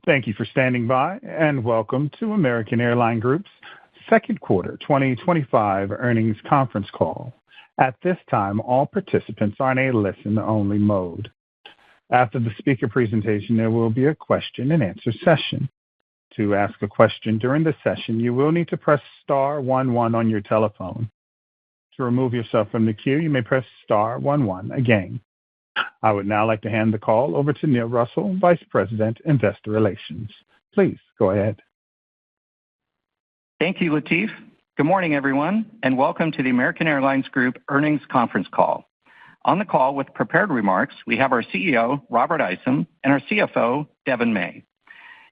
Thank you for standing by, and welcome to American Airlines Group's second quarter 2025 earnings conference call. At this time, all participants are in a listen-only mode. After the speaker presentation, there will be a question-and-answer session. To ask a question during the session, you will need to press star 11 on your telephone. To remove yourself from the queue, you may press star 11 again. I would now like to hand the call over to Neil Russell, Vice President, Investor Relations. Please go ahead. Thank you, Latif. Good morning, everyone, and welcome to the American Airlines Group earnings conference call. On the call with prepared remarks, we have our CEO, Robert Isom, and our CFO, Devon May.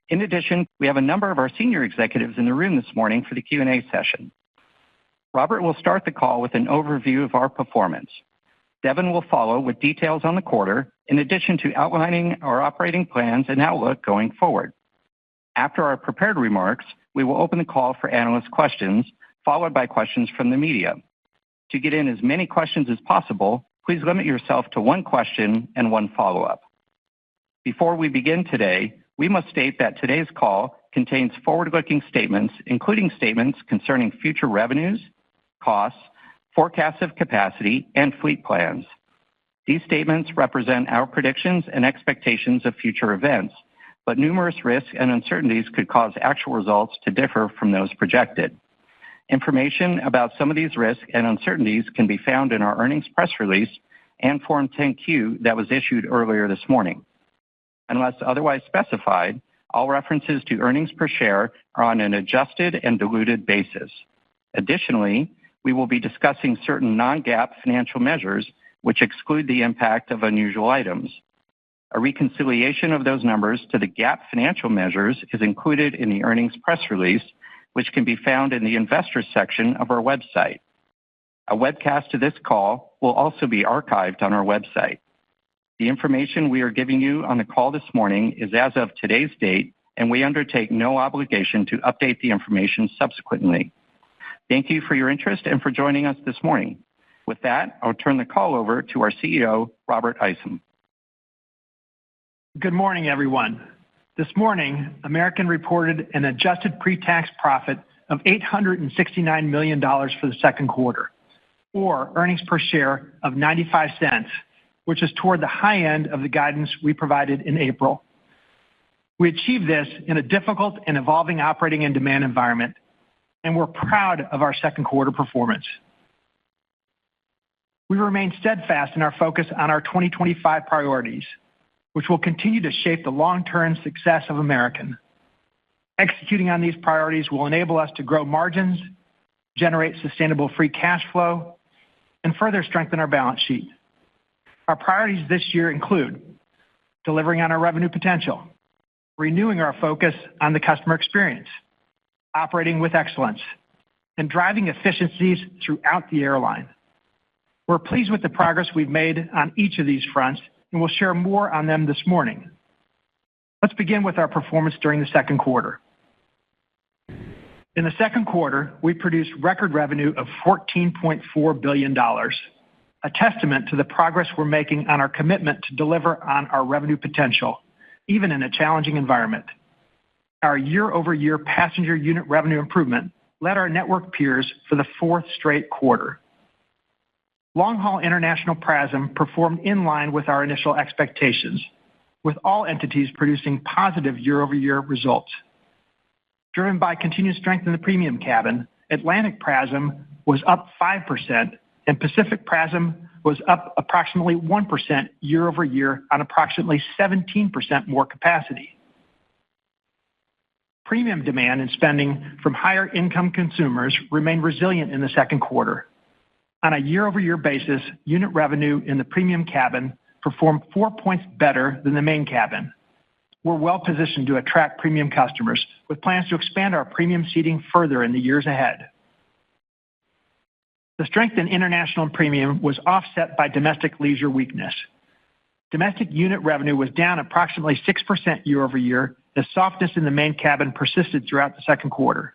In addition, we have a number of our senior executives in the room this morning for the Q&A session. Robert will start the call with an overview of our performance. Devon will follow with details on the quarter, in addition to outlining our operating plans and outlook going forward. After our prepared remarks, we will open the call for analyst questions, followed by questions from the media. To get in as many questions as possible, please limit yourself to one question and one follow-up. Before we begin today, we must state that today's call contains forward-looking statements, including statements concerning future revenues, costs, forecasts of capacity, and fleet plans. These statements represent our predictions and expectations of future events, but numerous risks and uncertainties could cause actual results to differ from those projected. Information about some of these risks and uncertainties can be found in our earnings press release and Form 10-Q that was issued earlier this morning. Unless otherwise specified, all references to earnings per share are on an adjusted and diluted basis. Additionally, we will be discussing certain non-GAAP financial measures which exclude the impact of unusual items. A reconciliation of those numbers to the GAAP financial measures is included in the earnings press release, which can be found in the Investors section of our website. A webcast of this call will also be archived on our website. The information we are giving you on the call this morning is as of today's date, and we undertake no obligation to update the information subsequently. Thank you for your interest and for joining us this morning. With that, I'll turn the call over to our CEO, Robert Isom. Good morning, everyone. This morning, American reported an adjusted pre-tax profit of $869 million for the second quarter, or earnings per share of 95 cents, which is toward the high end of the guidance we provided in April. We achieved this in a difficult and evolving operating and demand environment, and we're proud of our second quarter performance. We remain steadfast in our focus on our 2025 priorities, which will continue to shape the long-term success of American. Executing on these priorities will enable us to grow margins, generate sustainable free cash flow, and further strengthen our balance sheet. Our priorities this year include delivering on our revenue potential, renewing our focus on the customer experience, operating with excellence, and driving efficiencies throughout the airline. We're pleased with the progress we've made on each of these fronts, and we'll share more on them this morning. Let's begin with our performance during the second quarter. In the second quarter, we produced record revenue of $14.4 billion, a testament to the progress we're making on our commitment to deliver on our revenue potential, even in a challenging environment. Our year-over-year passenger unit revenue improvement led our network peers for the fourth straight quarter. Long-haul international PRASM performed in line with our initial expectations, with all entities producing positive year-over-year results. Driven by continued strength in the premium cabin, Atlantic PRASM was up 5%, and Pacific PRASM was up approximately 1% year-over-year on approximately 17% more capacity. Premium demand and spending from higher-income consumers remained resilient in the second quarter. On a year-over-year basis, unit revenue in the premium cabin performed 4 points better than the main cabin. We're well-positioned to attract premium customers, with plans to expand our premium seating further in the years ahead. The strength in international and premium was offset by domestic leisure weakness. Domestic unit revenue was down approximately 6% year-over-year, as softness in the main cabin persisted throughout the second quarter.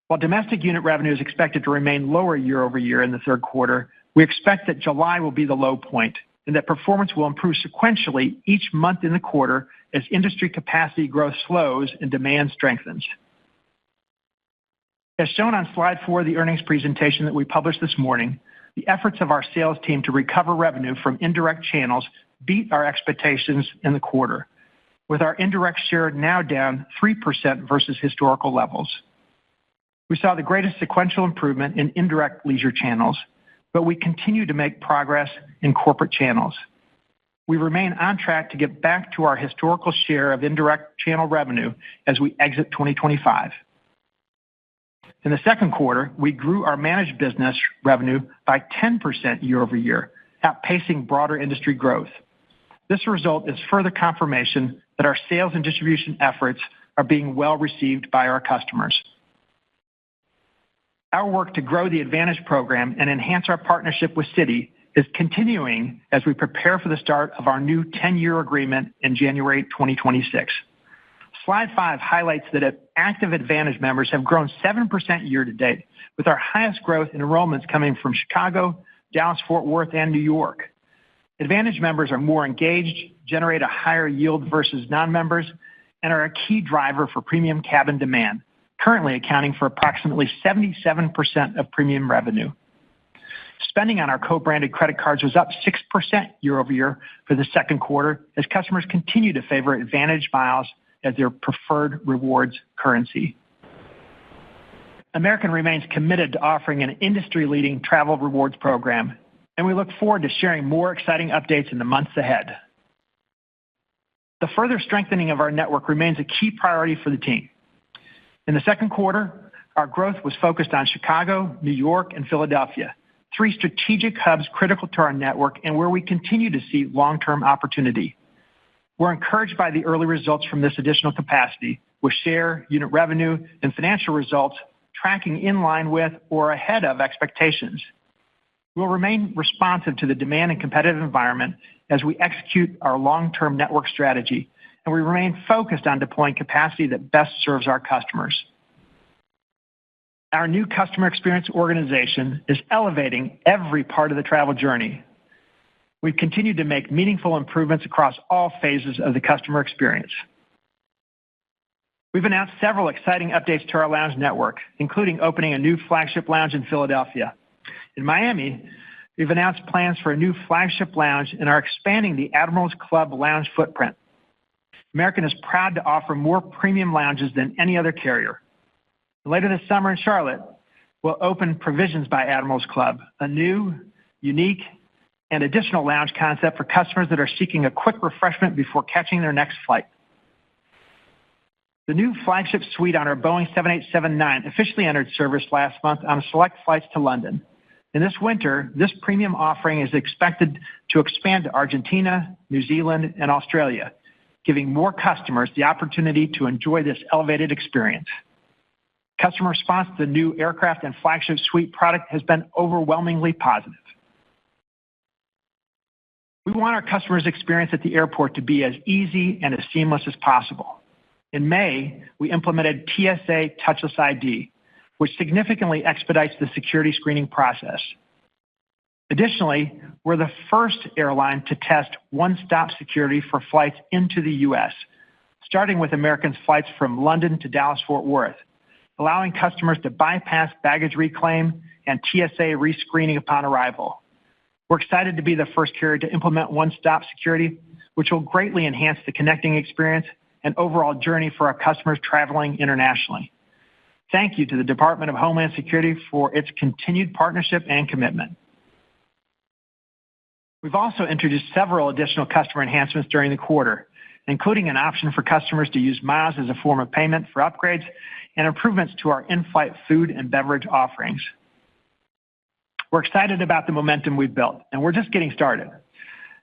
While domestic unit revenue is expected to remain lower year-over-year in the third quarter, we expect that July will be the low point and that performance will improve sequentially each month in the quarter as industry capacity growth slows and demand strengthens. As shown on slide 4 of the earnings presentation that we published this morning, the efforts of our sales team to recover revenue from indirect channels beat our expectations in the quarter, with our indirect share now down 3% versus historical levels. We saw the greatest sequential improvement in indirect leisure channels, but we continue to make progress in corporate channels. We remain on track to get back to our historical share of indirect channel revenue as we exit 2025. In the second quarter, we grew our managed business revenue by 10% year-over-year, outpacing broader industry growth. This result is further confirmation that our sales and distribution efforts are being well received by our customers. Our work to grow the Advantage program and enhance our partnership with Citi is continuing as we prepare for the start of our new 10-year agreement in January 2026. Slide 5 highlights that active Advantage members have grown 7% year-to-date, with our highest growth in enrollments coming from Chicago, Dallas-Fort Worth, and New York. Advantage members are more engaged, generate a higher yield versus non-members, and are a key driver for premium cabin demand, currently accounting for approximately 77% of premium revenue. Spending on our co-branded credit cards was up 6% year-over-year for the second quarter as customers continue to favor Advantage miles as their preferred rewards currency. American remains committed to offering an industry-leading travel rewards program, and we look forward to sharing more exciting updates in the months ahead. The further strengthening of our network remains a key priority for the team. In the second quarter, our growth was focused on Chicago, New York, and Philadelphia, 3 strategic hubs critical to our network and where we continue to see long-term opportunity. We're encouraged by the early results from this additional capacity, with share, unit revenue, and financial results tracking in line with or ahead of expectations. We'll remain responsive to the demand and competitive environment as we execute our long-term network strategy, and we remain focused on deploying capacity that best serves our customers. Our new customer experience organization is elevating every part of the travel journey. We've continued to make meaningful improvements across all phases of the customer experience. We've announced several exciting updates to our lounge network, including opening a new flagship lounge in Philadelphia. In Miami, we've announced plans for a new flagship lounge and are expanding the Admirals Club lounge footprint. American is proud to offer more premium lounges than any other carrier. Later this summer in Charlotte, we'll open Provisions by Admirals Club, a new, unique, and additional lounge concept for customers that are seeking a quick refreshment before catching their next flight. The new flagship suite on our Boeing 787-9 officially entered service last month on select flights to London. In this winter, this premium offering is expected to expand to Argentina, New Zealand, and Australia, giving more customers the opportunity to enjoy this elevated experience. Customer response to the new aircraft and flagship suite product has been overwhelmingly positive. We want our customers' experience at the airport to be as easy and as seamless as possible. In May, we implemented TSA Touchless ID, which significantly expedites the security screening process. Additionally, we're the first airline to test one-stop security for flights into the U.S., starting with American's flights from London to Dallas-Fort Worth, allowing customers to bypass baggage reclaim and TSA rescreening upon arrival. We're excited to be the first carrier to implement one-stop security, which will greatly enhance the connecting experience and overall journey for our customers traveling internationally. Thank you to the Department of Homeland Security for its continued partnership and commitment. We've also introduced several additional customer enhancements during the quarter, including an option for customers to use miles as a form of payment for upgrades and improvements to our in-flight food and beverage offerings. We're excited about the momentum we've built, and we're just getting started.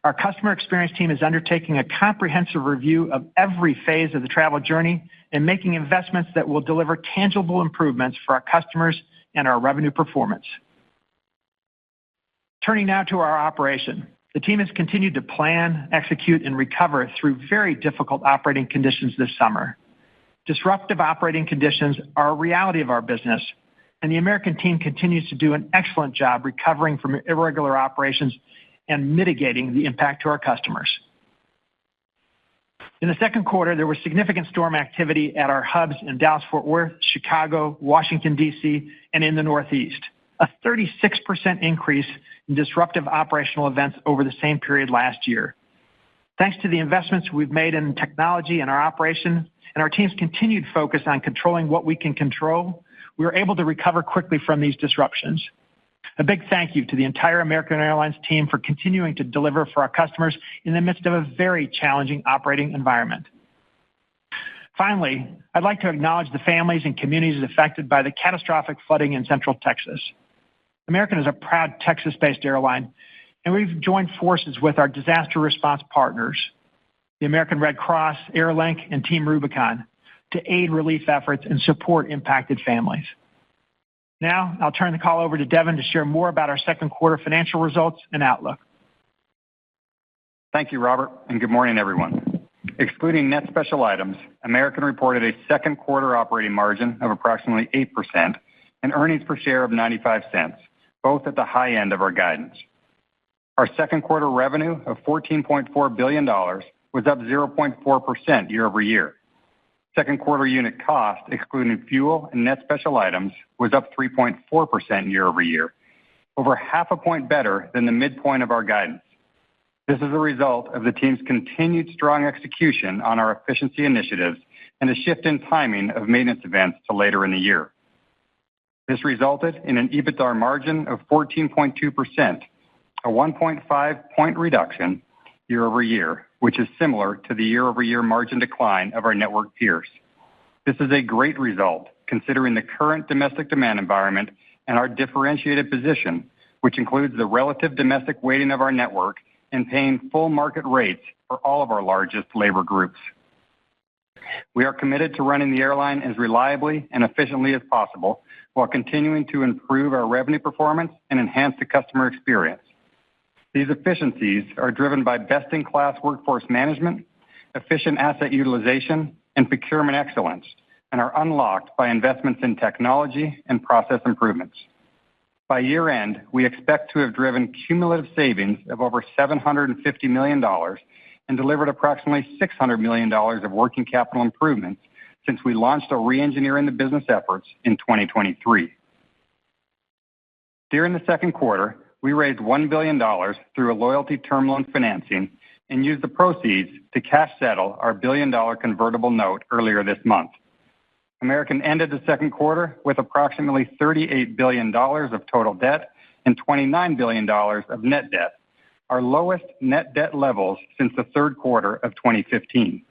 Our customer experience team is undertaking a comprehensive review of every phase of the travel journey and making investments that will deliver tangible improvements for our customers and our revenue performance. Turning now to our operation. The team has continued to plan, execute, and recover through very difficult operating conditions this summer. Disruptive operating conditions are a reality of our business, and the American team continues to do an excellent job recovering from irregular operations and mitigating the impact to our customers. In the second quarter, there was significant storm activity at our hubs in Dallas-Fort Worth, Chicago, Washington, D.C., and in the Northeast, a 36% increase in disruptive operational events over the same period last year. Thanks to the investments we've made in technology and our operation and our team's continued focus on controlling what we can control, we were able to recover quickly from these disruptions. A big thank you to the entire American Airlines team for continuing to deliver for our customers in the midst of a very challenging operating environment. Finally, I'd like to acknowledge the families and communities affected by the catastrophic flooding in Central Texas. American is a proud Texas-based airline, and we've joined forces with our disaster response partners, the American Red Cross, AirLink, and Team Rubicon, to aid relief efforts and support impacted families. Now, I'll turn the call over to Devon to share more about our second quarter financial results and outlook. Thank you, Robert, and good morning, everyone. Excluding net special items, American reported a second quarter operating margin of approximately 8% and earnings per share of 95 cents, both at the high end of our guidance. Our second quarter revenue of $14.4 billion was up 0.4% year over year. Second quarter unit cost, excluding fuel and net special items, was up 3.4% year over year, over half a point better than the midpoint of our guidance. This is a result of the team's continued strong execution on our efficiency initiatives and a shift in timing of maintenance events to later in the year. This resulted in an EBITDA margin of 14.2%, a 1.5-point reduction year over year, which is similar to the year-over-year margin decline of our network peers. This is a great result, considering the current domestic demand environment and our differentiated position, which includes the relative domestic weighting of our network and paying full market rates for all of our largest labor groups. We are committed to running the airline as reliably and efficiently as possible while continuing to improve our revenue performance and enhance the customer experience. These efficiencies are driven by best-in-class workforce management, efficient asset utilization, and procurement excellence, and are unlocked by investments in technology and process improvements. By year-end, we expect to have driven cumulative savings of over $750 million and delivered approximately $600 million of working capital improvements since we launched our re-engineering the business efforts in 2023. During the second quarter, we raised $1 billion through a loyalty term loan financing and used the proceeds to cash settle our $1 billion convertible note earlier this month. American ended the second quarter with approximately $38 billion of total debt and $29 billion of net debt, our lowest net debt levels since the third quarter of 2015.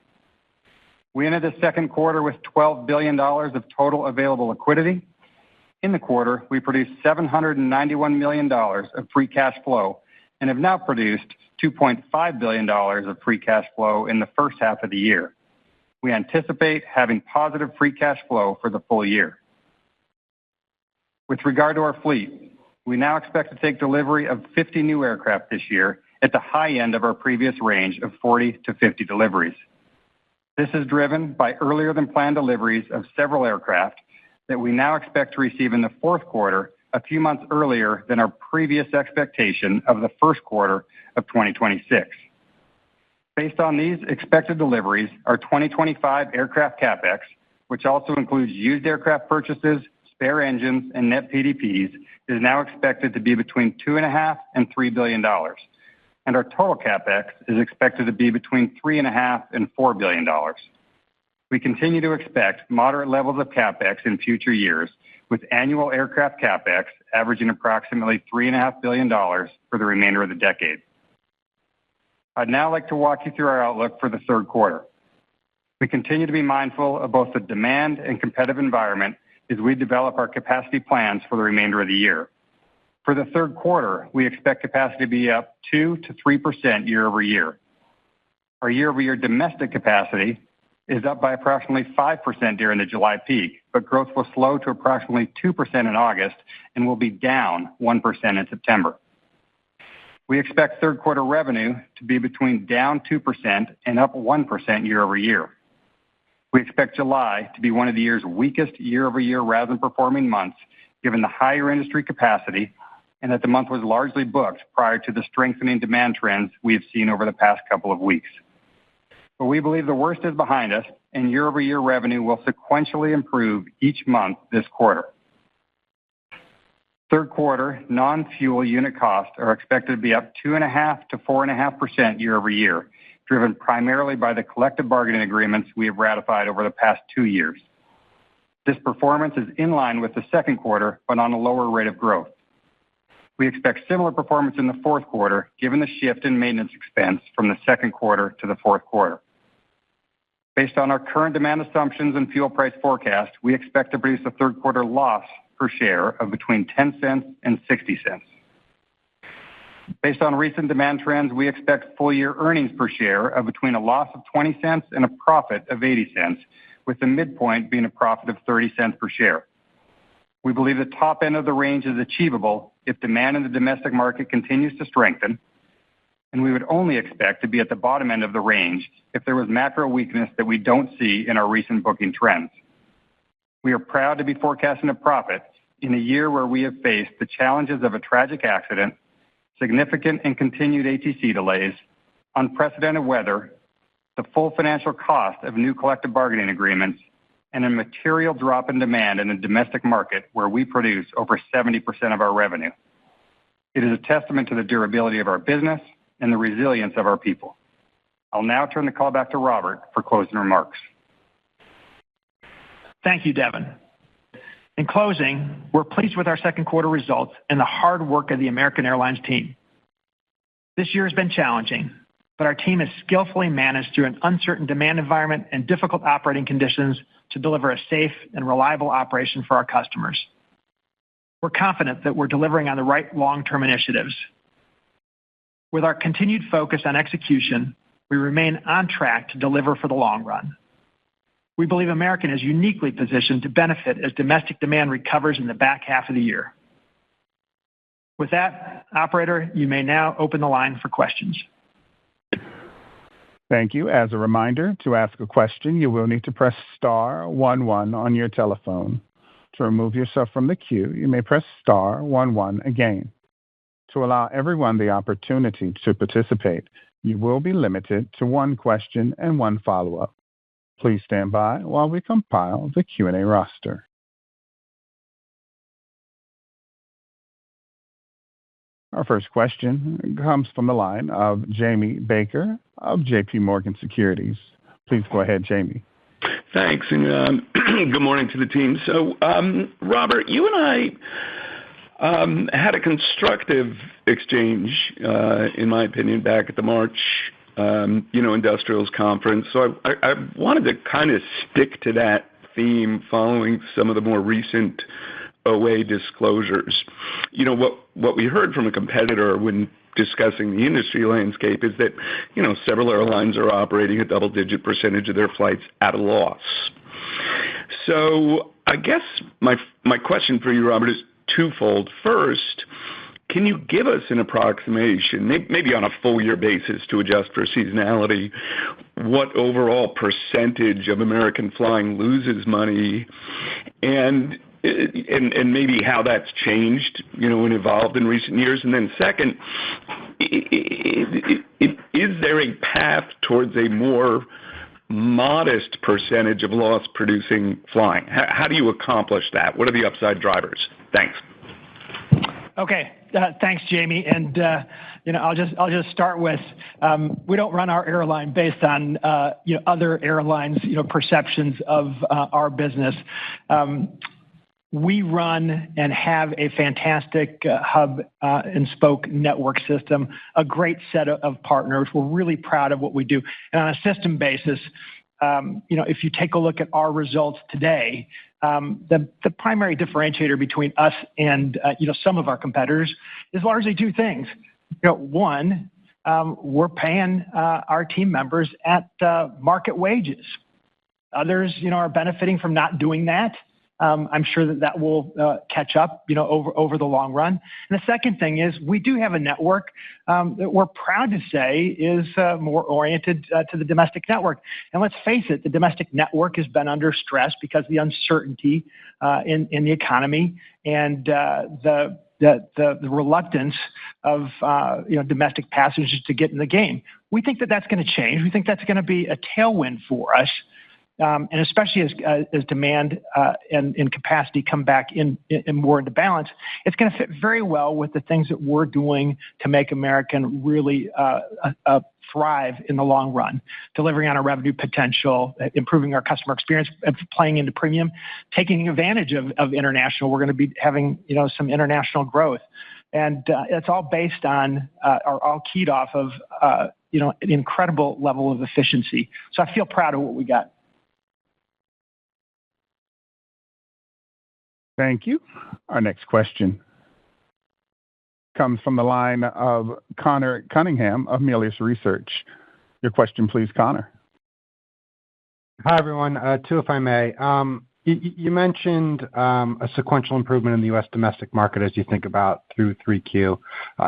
We ended the second quarter with $12 billion of total available liquidity. In the quarter, we produced $791 million of free cash flow and have now produced $2.5 billion of free cash flow in the first half of the year. We anticipate having positive free cash flow for the full year. With regard to our fleet, we now expect to take delivery of 50 new aircraft this year at the high end of our previous range of 40 to 50 deliveries. This is driven by earlier than planned deliveries of several aircraft that we now expect to receive in the fourth quarter, a few months earlier than our previous expectation of the first quarter of 2026. Based on these expected deliveries, our 2025 aircraft CapEx, which also includes used aircraft purchases, spare engines, and net PDPs, is now expected to be between $2.5 and $3 billion. And our total CapEx is expected to be between $3.5 and $4 billion. We continue to expect moderate levels of CapEx in future years, with annual aircraft CapEx averaging approximately $3.5 billion for the remainder of the decade. I'd now like to walk you through our outlook for the third quarter. We continue to be mindful of both the demand and competitive environment as we develop our capacity plans for the remainder of the year. For the third quarter, we expect capacity to be up 2 to 3% year over year. Our year-over-year domestic capacity is up by approximately 5% during the July peak, but growth will slow to approximately 2% in August and will be down 1% in September. We expect third quarter revenue to be between down 2% and up 1% year over year. We expect July to be one of the year's weakest year-over-year RASM performing months, given the higher industry capacity and that the month was largely booked prior to the strengthening demand trends we have seen over the past couple of weeks. but we believe the worst is behind us, and year-over-year revenue will sequentially improve each month this quarter. Third quarter non-fuel unit costs are expected to be up 2.5% to 4.5% year-over-year, driven primarily by the collective bargaining agreements we have ratified over the past 2 years. This performance is in line with the second quarter, but on a lower rate of growth. We expect similar performance in the fourth quarter, given the shift in maintenance expense from the second quarter to the fourth quarter. Based on our current demand assumptions and fuel price forecast, we expect to produce a third quarter loss per share of between 10 cents and 60 cents. Based on recent demand trends, we expect full-year earnings per share of between a loss of 20 cents and a profit of 80 cents, with the midpoint being a profit of 30 cents per share. We believe the top end of the range is achievable if demand in the domestic market continues to strengthen, and we would only expect to be at the bottom end of the range if there was macro weakness that we don't see in our recent booking trends. We are proud to be forecasting a profit in a year where we have faced the challenges of a tragic accident, significant and continued ATC delays, unprecedented weather, the full financial cost of new collective bargaining agreements, and a material drop in demand in the domestic market where we produce over 70% of our revenue. It is a testament to the durability of our business and the resilience of our people. I'll now turn the call back to Robert for closing remarks. Thank you, Devin. In closing, we're pleased with our second quarter results and the hard work of the American Airlines team. This year has been challenging, but our team has skillfully managed through an uncertain demand environment and difficult operating conditions to deliver a safe and reliable operation for our customers. We're confident that we're delivering on the right long-term initiatives. With our continued focus on execution, we remain on track to deliver for the long run. We believe American is uniquely positioned to benefit as domestic demand recovers in the back half of the year. With that, operator, you may now open the line for questions. Thank you. As a reminder, to ask a question, you will need to press star 11 on your telephone. To remove yourself from the queue, you may press star 11 again. To allow everyone the opportunity to participate, you will be limited to one question and one follow-up. Please stand by while we compile the Q&A roster. Our first question comes from the line of Jamie Baker of J.P. Morgan Securities. Please go ahead, Jamie. Thanks, and good morning to the team. So, Robert, you and I had a constructive exchange, in my opinion, back at the March, Industrials Conference. So I wanted to kind of stick to that theme following some of the more recent OA disclosures. What we heard from a competitor when discussing the industry landscape is that, several airlines are operating a double-digit percentage of their flights at a loss. So I guess my question for you, Robert, is twofold. First, can you give us an approximation, maybe on a full-year basis to adjust for seasonality, what overall percentage of American flying loses money, and maybe how that's changed, and evolved in recent years? And then second, is there a path towards a more modest percentage of loss-producing flying? How do you accomplish that? What are the upside drivers? Thanks. Okay. Thanks, Jamie. And I'll just start with we don't run our airline based on other airlines' perceptions of our business. We run and have a fantastic hub and spoke network system, a great set of partners. We're really proud of what we do. And on a system basis, if you take a look at our results today, the primary differentiator between us and some of our competitors is largely two things. One, we're paying our team members at market wages. Others, are benefiting from not doing that. I'm sure that will catch up, over the long run. And the second thing is we do have a network that we're proud to say is more oriented to the domestic network. And let's face it, the domestic network has been under stress because of the uncertainty in the economy and the the reluctance of domestic passengers to get in the game. We think that that's going to change. We think that's going to be a tailwind for us. And especially as demand and capacity come back in more into balance, it's going to fit very well with the things that we're doing to make American really thrive in the long run, delivering on our revenue potential, improving our customer experience, playing into premium, taking advantage of international. We're going to be having some international growth, and it's all based on or all keyed off of an incredible level of efficiency. So I feel proud of what we got. Thank you. Our next question comes from the line of Connor Cunningham of Melius Research. Your question, please, Connor. Hi, everyone. Two, if I may. You mentioned a sequential improvement in the U.S. domestic market as you think about through 3Q.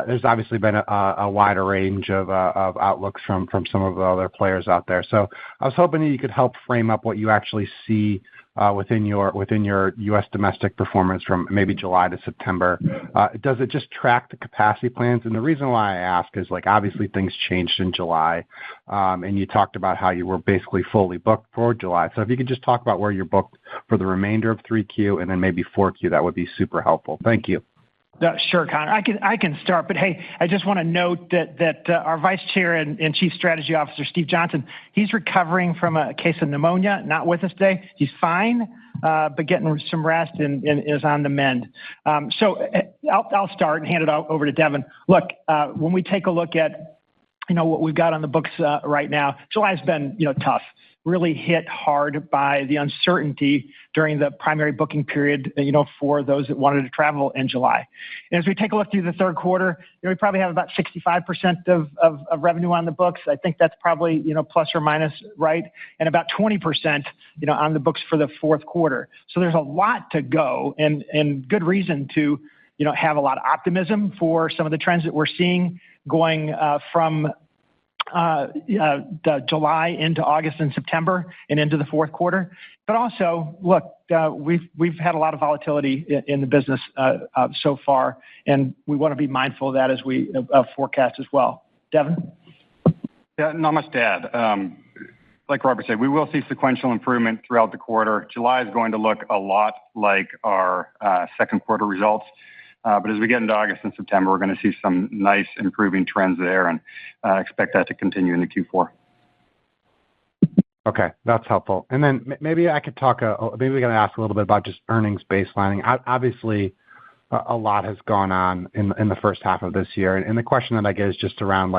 There's obviously been a wider range of outlooks from some of the other players out there. So I was hoping that you could help frame up what you actually see within your U.S. domestic performance from maybe July to September. Does it just track the capacity plans? And the reason why I ask is, obviously things changed in July, and you talked about how you were basically fully booked for July. So if you could just talk about where you're booked for the remainder of 3Q and then maybe 4Q, that would be super helpful. Thank you. Sure, Connor. I can start, but hey, I just want to note that our Vice Chair and Chief Strategy Officer, Steve Johnson, he's recovering from a case of pneumonia, not with us today. He's fine, but getting some rest and is on the mend. So I'll start and hand it over to Devin. Look, when we take a look at what we've got on the books right now, July's been tough. Really hit hard by the uncertainty during the primary booking period, for those that wanted to travel in July. And as we take a look through the third quarter, we probably have about 65% of revenue on the books. I think that's probably, plus or minus right, and about 20%, on the books for the fourth quarter. So there's a lot to go and good reason to, have a lot of optimism for some of the trends that we're seeing going from the July into August and September and into the fourth quarter. But also, look, we've had a lot of volatility in the business so far, and we want to be mindful of that as we forecast as well. Devin? Yeah, not much to add. Like Robert said, we will see sequential improvement throughout the quarter. July is going to look a lot like our second quarter results. But as we get into August and September, we're going to see some nice improving trends there and expect that to continue into Q4. Okay, that's helpful. And then maybe I could talk, maybe we can ask a little bit about just earnings baselining. Obviously, a lot has gone on in the first half of this year. And the question that I get is just around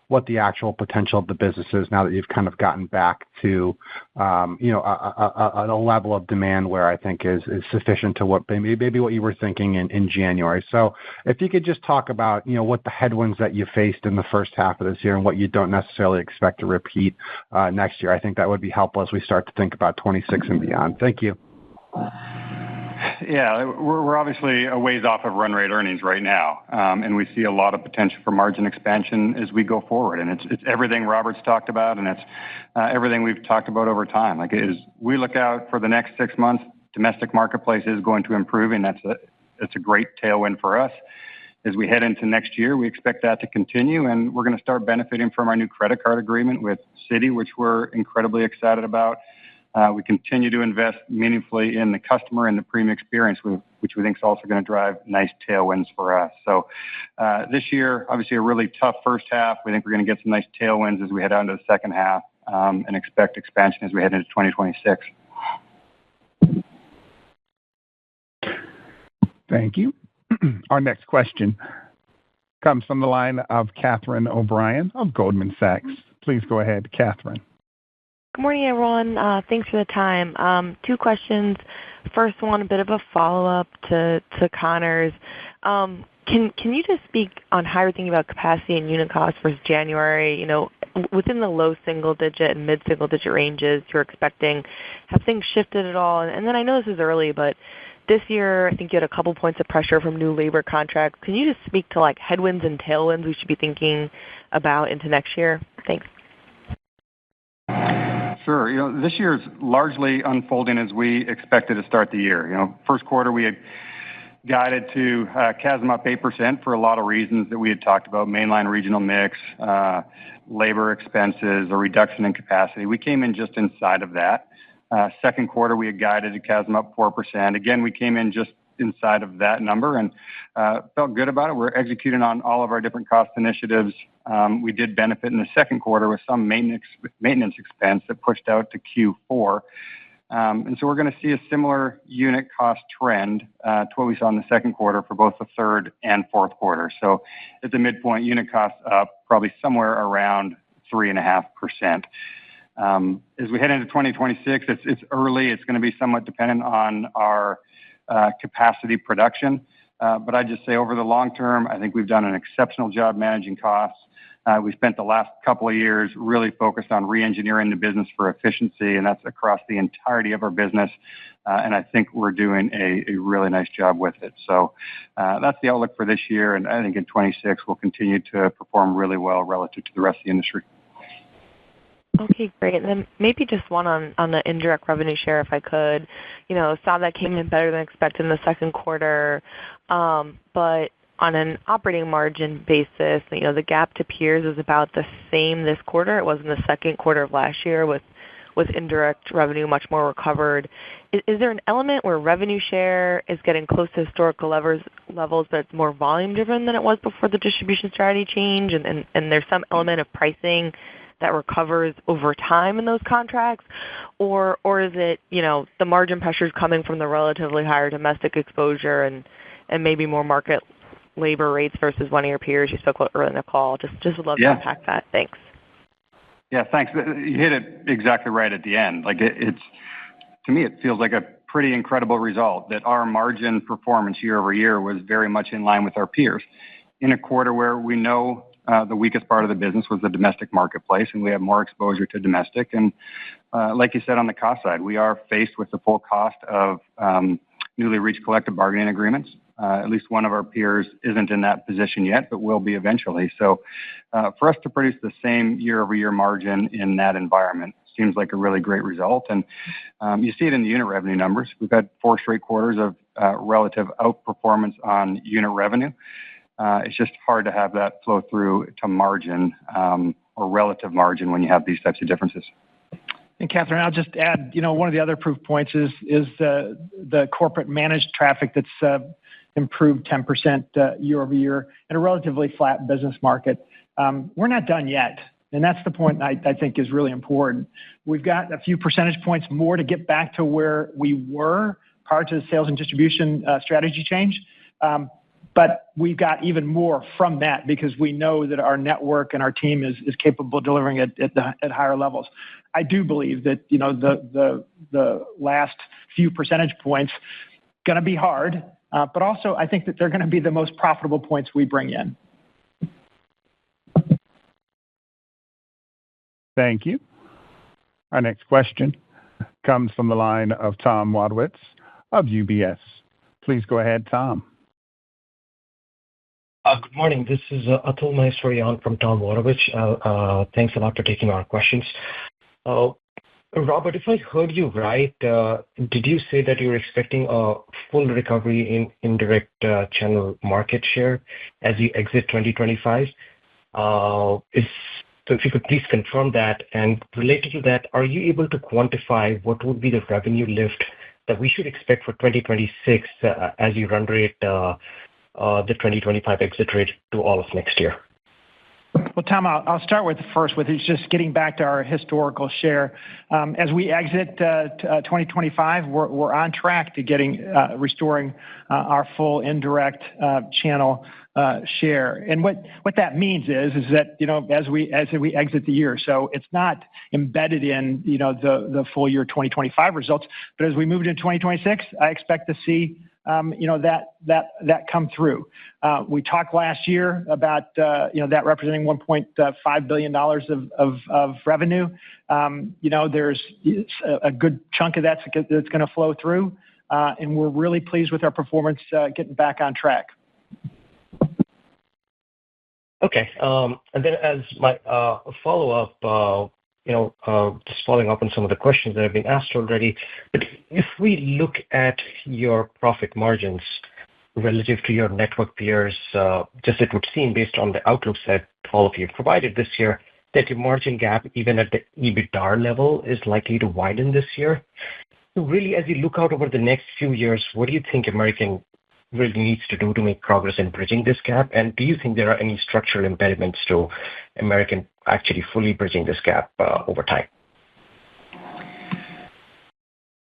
what the actual potential of the business is now that you've kind of gotten back to, a level of demand where I think is sufficient to what maybe what you were thinking in January. So if you could just talk about, what the headwinds that you faced in the first half of this year and what you don't necessarily expect to repeat next year, I think that would be helpful as we start to think about 26 and beyond. Thank you. Yeah, we're obviously a ways off of run rate earnings right now, and we see a lot of potential for margin expansion as we go forward. And it's everything Robert's talked about, and it's everything we've talked about over time. As we look out for the next 6 months, domestic marketplace is going to improve, and it's a great tailwind for us. As we head into next year, we expect that to continue, and we're going to start benefiting from our new credit card agreement with Citi, which we're incredibly excited about. We continue to invest meaningfully in the customer and the premium experience, which we think is also going to drive nice tailwinds for us. So this year, obviously a really tough first half. We think we're going to get some nice tailwinds as we head out into the second half and expect expansion as we head into 2026. Thank you. Our next question comes from the line of Catherine O'Brien of Goldman Sachs. Please go ahead, Catherine. Good morning, everyone. Thanks for the time. Two questions. First one, a bit of a follow-up to Connor's. Can you just speak on how you're thinking about capacity and unit costs versus January? Within the low single-digit and mid-single-digit ranges you're expecting, have things shifted at all? And then I know this is early, but this year I think you had a couple points of pressure from new labor contracts. Can you just speak to headwinds and tailwinds we should be thinking about into next year? Thanks. Sure. This year is largely unfolding as we expected to start the year. First quarter, we had guided to CASM up 8% for a lot of reasons that we had talked about, mainline regional mix, labor expenses, a reduction in capacity. We came in just inside of that. Second quarter, we had guided to CASM up 4%. Again, we came in just inside of that number and felt good about it. We're executing on all of our different cost initiatives. We did benefit in the second quarter with some maintenance expense that pushed out to Q4. So we're going to see a similar unit cost trend to what we saw in the second quarter for both the third and fourth quarter. So at the midpoint, unit costs up probably somewhere around 3.5%. As we head into 2026, it's early. It's going to be somewhat dependent on our capacity production. But I'd just say over the long term, I think we've done an exceptional job managing costs. We spent the last couple of years really focused on re-engineering the business for efficiency, and that's across the entirety of our business. And I think we're doing a really nice job with it. So that's the outlook for this year. And I think in 26, we'll continue to perform really well relative to the rest of the industry. Okay, great. And then maybe just one on the indirect revenue share, if I could. Saw that came in better than expected in the second quarter. But on an operating margin basis, the gap to peers is about the same this quarter. It was in the second quarter of last year with indirect revenue much more recovered. Is there an element where revenue share is getting close to historical levels, but it's more volume driven than it was before the distribution strategy change? And there's some element of pricing that recovers over time in those contracts? Or is it, the margin pressures coming from the relatively higher domestic exposure and maybe more market labor rates versus one of your peers you spoke about earlier in the call? Just would love to unpack that. Thanks. Yeah, thanks. You hit it exactly right at the end. To me, it feels like a pretty incredible result that our margin performance year over year was very much in line with our peers in a quarter where we know the weakest part of the business was the domestic marketplace, and we have more exposure to domestic. And like you said, on the cost side, we are faced with the full cost of newly reached collective bargaining agreements. At least one of our peers isn't in that position yet, but will be eventually. So for us to produce the same year-over-year margin in that environment seems like a really great result. And you see it in the unit revenue numbers. We've had 4 straight quarters of relative outperformance on unit revenue. It's just hard to have that flow through to margin or relative margin when you have these types of differences. And Catherine, I'll just add, one of the other proof points is the corporate managed traffic that's improved 10% year over year in a relatively flat business market. We're not done yet. And that's the point I think is really important. We've got a few percentage points more to get back to where we were prior to the sales and distribution strategy change. But we've got even more from that because we know that our network and our team is capable of delivering at higher levels. I do believe that the last few percentage points going to be hard, but also I think that they're going to be the most profitable points we bring in. Thank you. Our next question comes from the line of Tom Wadewitz of UBS. Please go ahead, Tom. Good morning. This is Atul Maheswari from Tom Wadewitz. Thanks a lot for taking our questions. Robert, if I heard you right, did you say that you're expecting a full recovery in indirect channel market share as you exit 2025? So if you could please confirm that. And related to that, are you able to quantify what would be the revenue lift that we should expect for 2026 as you run rate the 2025 exit rate to all of next year? Well, Tom, I'll start with it's just getting back to our historical share. As we exit 2025, we're on track to restoring our full indirect channel share. And what that means is that as we exit the year, so it's not embedded in the full year 2025 results, but as we move into 2026, I expect to see that come through. We talked last year about that representing $1.5 billion of revenue. There's a good chunk of that's going to flow through, and we're really pleased with our performance getting back on track. Okay. And then as my follow-up, just following up on some of the questions that have been asked already, but if we look at your profit margins relative to your network peers, just it would seem based on the outlooks that all of you have provided this year, that your margin gap, even at the EBITDA level, is likely to widen this year. So really, as you look out over the next few years, what do you think American really needs to do to make progress in bridging this gap? And do you think there are any structural impediments to American actually fully bridging this gap over time?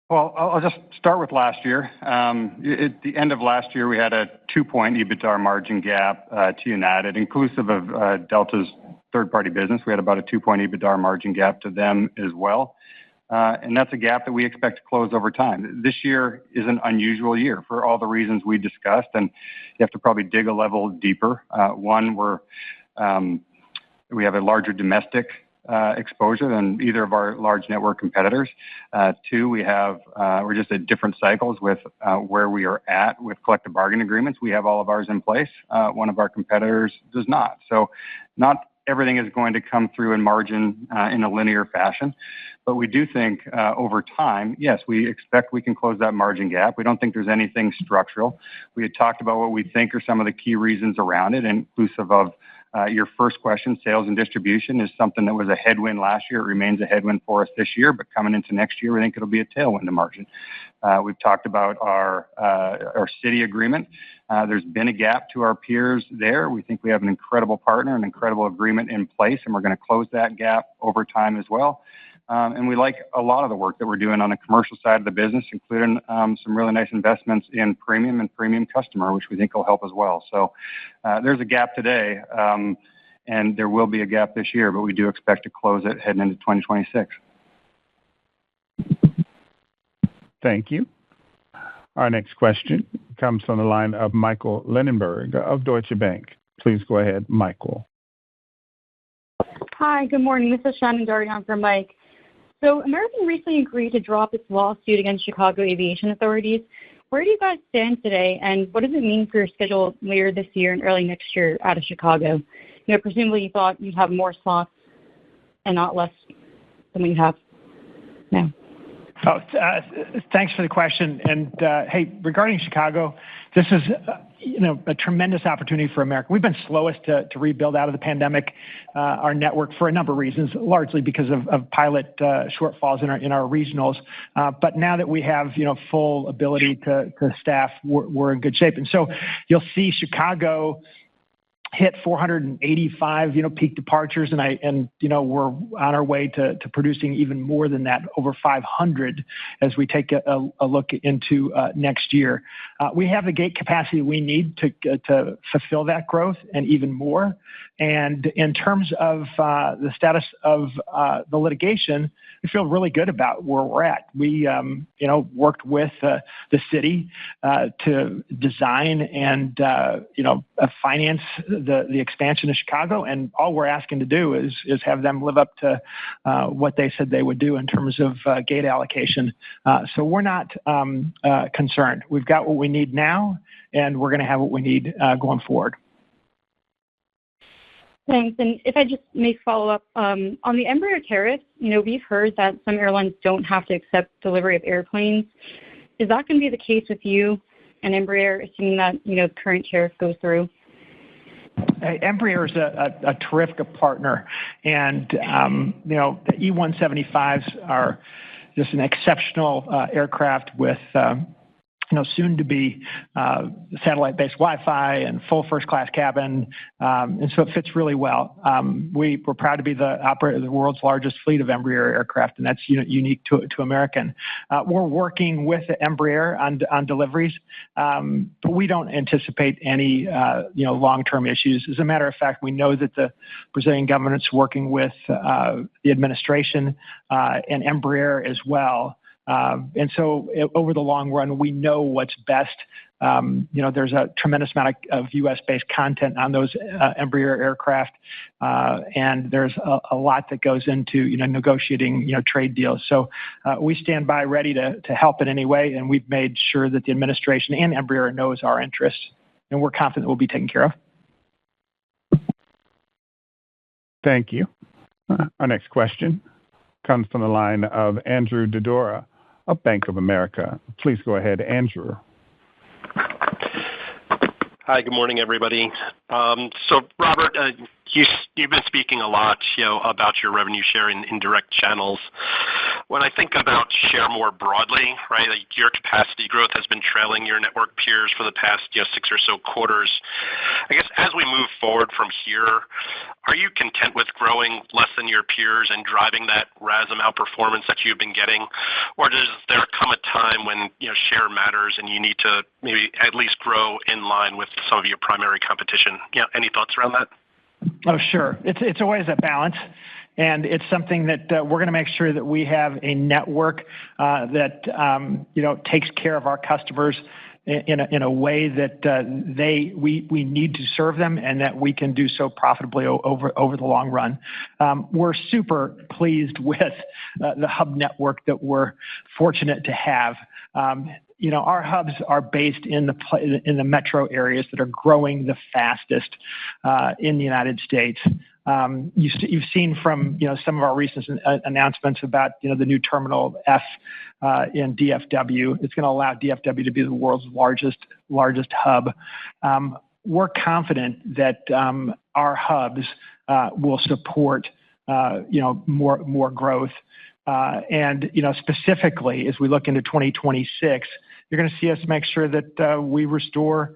Well, I'll just start with last year. At the end of last year, we had a 2-point EBITDA margin gap to United, inclusive of Delta's third-party business. We had about a 2-point EBITDA margin gap to them as well. And that's a gap that we expect to close over time. This year is an unusual year for all the reasons we discussed, and you have to probably dig a level deeper. One, we have a larger domestic exposure than either of our large network competitors. Two, we're just at different cycles with where we are at with collective bargaining agreements. We have all of ours in place. One of our competitors does not. So not everything is going to come through in margin in a linear fashion. But we do think over time, yes, we expect we can close that margin gap. We don't think there's anything structural. We had talked about what we think are some of the key reasons around it, inclusive of your first question. Sales and distribution is something that was a headwind last year. It remains a headwind for us this year, but coming into next year, we think it'll be a tailwind to margin. We've talked about our city agreement. There's been a gap to our peers there. We think we have an incredible partner, an incredible agreement in place, and we're going to close that gap over time as well. And we like a lot of the work that we're doing on the commercial side of the business, including some really nice investments in premium and premium customer, which we think will help as well. So there's a gap today, and there will be a gap this year, but we do expect to close it heading into 2026. Thank you. Our next question comes from the line of Michael Linenberg of Deutsche Bank. Please go ahead, Michael. Hi, good morning. This is Shannon Dardian for Mike. So American recently agreed to drop its lawsuit against Chicago aviation authorities. Where do you guys stand today, and what does it mean for your schedule later this year and early next year out of Chicago? Presumably you thought you'd have more slots and not less than what you have now. Oh, thanks for the question. And hey, regarding Chicago, this is a tremendous opportunity for America. We've been slowest to rebuild out of the pandemic our network for a number of reasons, largely because of pilot shortfalls in our regionals. But now that we have full ability to staff, we're in good shape. And so you'll see Chicago hit 485 peak departures, and we're on our way to producing even more than that, over 500 as we take a look into next year. We have the gate capacity we need to fulfill that growth and even more. And in terms of the status of the litigation, we feel really good about where we're at. We worked with the city to design and finance the expansion of Chicago, and all we're asking to do is have them live up to what they said they would do in terms of gate allocation. So we're not concerned. We've got what we need now, and we're going to have what we need going forward. Thanks. And if I just may follow up, on the Embraer tariffs, we've heard that some airlines don't have to accept delivery of airplanes. Is that going to be the case with you and Embraer, assuming that, the current tariff goes through? Embraer is a terrific partner, and the E175s are just an exceptional aircraft with soon to be satellite-based Wi-Fi and full first-class cabin, and so it fits really well. We're proud to be the operator of the world's largest fleet of Embraer aircraft, and that's unique to American. We're working with Embraer on deliveries, but we don't anticipate any long-term issues. As a matter of fact, we know that the Brazilian government's working with the administration and Embraer as well. And so over the long run, we know what's best. There's a tremendous amount of U.S.-based content on those Embraer aircraft, and there's a lot that goes into negotiating trade deals. So we stand by ready to help in any way, and we've made sure that the administration and Embraer knows our interests, and we're confident we'll be taken care of. Thank you. Our next question comes from the line of Andrew Dodora of Bank of America. Please go ahead, Andrew. Hi, good morning, everybody. So, Robert, you've been speaking a lot, about your revenue share in indirect channels. When I think about share more broadly, right, like your capacity growth has been trailing your network peers for the past, 6 or so quarters. I guess as we move forward from here, are you content with growing less than your peers and driving that RASM outperformance that you've been getting, or does there come a time when share matters and you need to maybe at least grow in line with some of your primary competition? Any thoughts around that? Oh, sure. It's always a balance, and it's something that we're going to make sure that we have a network that takes care of our customers in a way that we need to serve them, and that we can do so profitably over the long run. We're super pleased with the hub network that we're fortunate to have. Our hubs are based in the metro areas that are growing the fastest in the United States. You've seen from some of our recent announcements about the new Terminal F in DFW. It's going to allow DFW to be the world's largest hub. We're confident that our hubs will support more growth. And specifically, as we look into 2026, you're going to see us make sure that we restore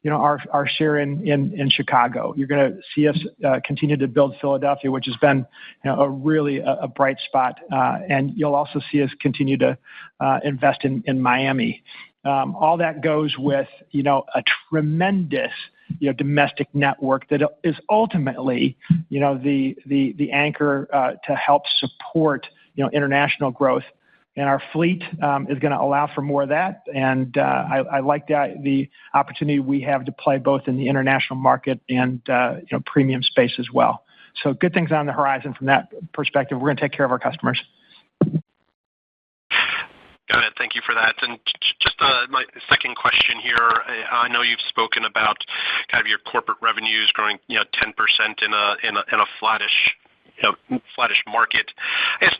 our share in Chicago. You're going to see us continue to build Philadelphia, which has been a bright spot, and you'll also see us continue to invest in Miami. All that goes with a tremendous domestic network that is ultimately the anchor to help support international growth. And our fleet is going to allow for more of that. And I like the opportunity we have to play both in the international market and premium space as well. So good things on the horizon from that perspective. We're going to take care of our customers. Got it. Thank you for that. And just my second question here. I know you've spoken about kind of your corporate revenues growing 10% in a flattish market. I guess,